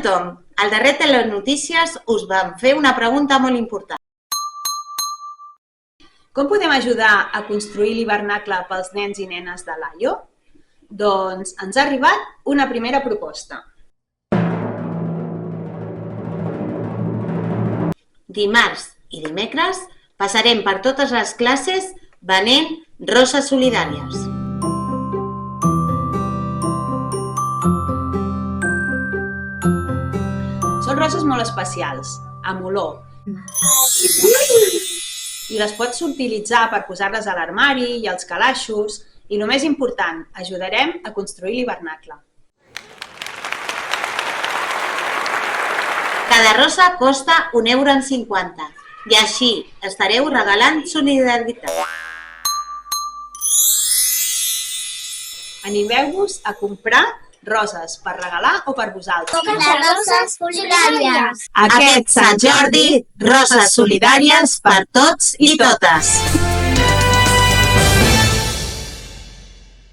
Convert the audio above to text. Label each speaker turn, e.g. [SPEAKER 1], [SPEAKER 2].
[SPEAKER 1] tothom, al darrer Telenotícies us vam fer una pregunta molt important.
[SPEAKER 2] Com podem ajudar a construir l'hivernacle pels nens i nenes de l'AIO? Doncs ens ha arribat una primera proposta.
[SPEAKER 1] Dimarts i dimecres passarem per totes les classes venent roses solidàries.
[SPEAKER 2] Són roses molt especials, amb olor. I les pots utilitzar per posar-les a l'armari i als calaixos. I el més important, ajudarem a construir l'hivernacle.
[SPEAKER 1] Cada rosa costa €1,50 i així estareu regalant solidaritat.
[SPEAKER 2] Animeu-vos a comprar roses per regalar o per vosaltres.
[SPEAKER 3] Les roses solidàries.
[SPEAKER 1] Aquest Sant Jordi, roses solidàries per tots i totes.